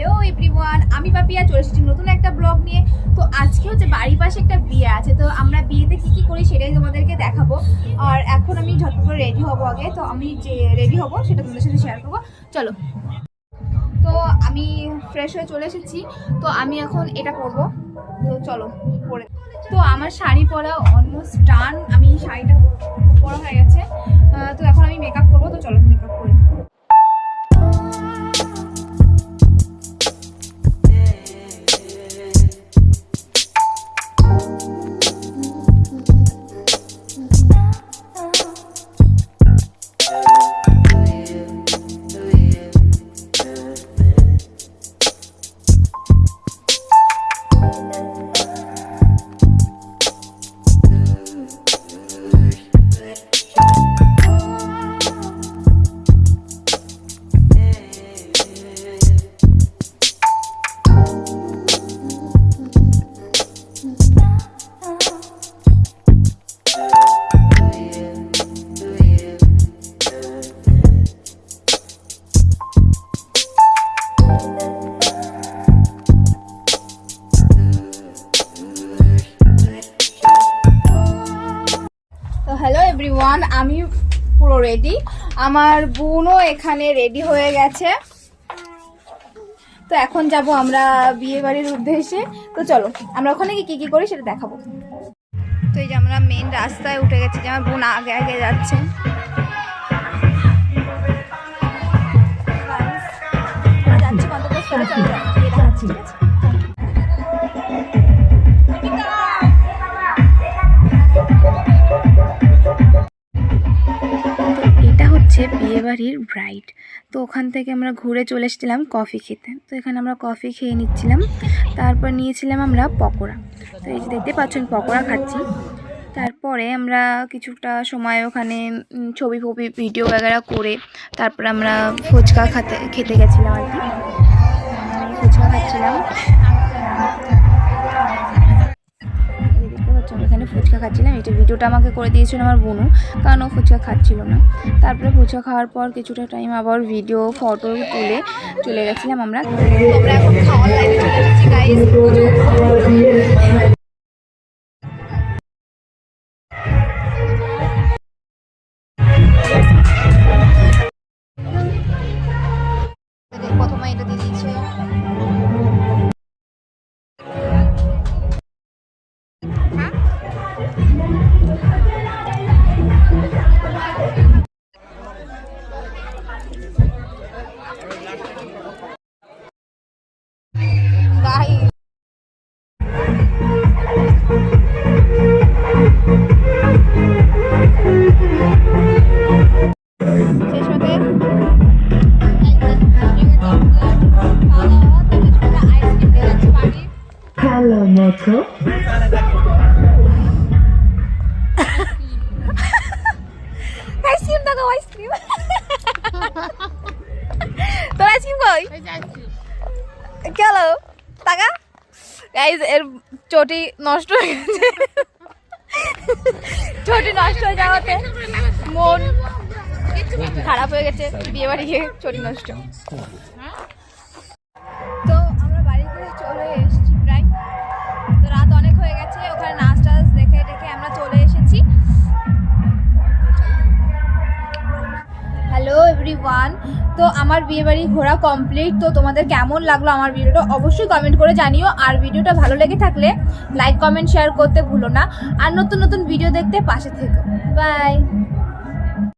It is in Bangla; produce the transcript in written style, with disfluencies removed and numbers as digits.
হ্যালো এভরিওয়ান, আমি পাপিয়া চলে এসেছি নতুন একটা ব্লগ নিয়ে। তো আজকে হচ্ছে বাড়ির পাশে একটা বিয়ে আছে, তো আমরা বিয়েতে কি কি করি সেটাই তোমাদেরকে দেখাবো। আর এখন আমি ঝটপট করে রেডি হবো আগে, তো আমি যে রেডি হবো সেটা তোমাদের সাথে শেয়ার করবো। চলো, তো আমি ফ্রেশ হয়ে চলে এসেছি। তো আমি এখন এটা পরবো, তো চলো পরে। তো আমার শাড়ি পরা অলমোস্ট ডান, আমি শাড়িটা পরা হয়ে গেছে। তো এখন আমি মেকআপ করবো, তো চলো মেকআপ করি। হ্যালো এভরিওয়ান, আমি পুরো রেডি, আমার বোনও এখানে রেডি হয়ে গেছে। তো এখন যাব আমরা বিয়ে বাড়ির উদ্দেশ্যে। তো চলো আমরা ওখানে কি কি করি সেটা দেখাবো। তো এই যে আমরা মেন রাস্তায় উঠে গেছি, যে আমার বোন আগে আগে যাচ্ছে। যাচ্ছি কত দেখাচ্ছি, ঠিক আছে? এটা হচ্ছে বিয়েবাড়ির ব্রাইড। তো ওখান থেকে আমরা ঘুরে চলে এসেছিলাম কফি খেতে। তো এখানে আমরা কফি খেয়ে নিচ্ছিলাম, তারপর নিয়েছিলাম আমরা পকোড়া। তো এই যে দেখতে পাচ্ছেন পকোড়া খাচ্ছি। তারপরে আমরা কিছুটা সময় ওখানে ছবি ভিডিও বগেরা করে তারপর আমরা ফুচকা খেতে গেছিলাম আর কি। ফুচকা খাচ্ছিলাম, এখানে ফুচকা খাচ্ছিলাম। এটা ভিডিওটা আমাকে করে দিয়েছিল আমার বোনু, কারণ ও ফুচকা খাচ্ছিল না। তারপরে ফুচকা খাওয়ার পর কিছুটা টাইম আবার ভিডিও ফটো তুলে চলে গেছিলাম আমরা। এখন খাওয়ার লাইনে চলে এসেছি গাইস। প্রথমে এটা দিয়ে দিয়েছে। Hello, Moto. আইসক্রিম দাও, আইসক্রিম। তোর আইসক্রিম কই? গেল টাকা। গাইস, এর চটি নষ্ট হয়ে গেছে। চটি নষ্ট হয়ে যাওয়াতে মন খারাপ হয়ে গেছে। বিয়ে বাড়ি গিয়ে চটি নষ্ট। তো আমরা বাড়িতে চলে এসেছি প্রায়। তো রাত অনেক হয়ে গেছে, ওখানে নাচ টাচ দেখে আমরা চলে এসেছি। হ্যালো এভরিওয়ান, তো আমার বিয়ে বাড়ি ঘোরা কমপ্লিট। তো তোমাদের কেমন লাগলো আমার ভিডিওটা অবশ্যই কমেন্ট করে জানিও। আর ভিডিওটা ভালো লেগে থাকলে লাইক কমেন্ট শেয়ার করতে ভুলো না। আর নতুন নতুন ভিডিও দেখতে পাশে থেকো। বাই।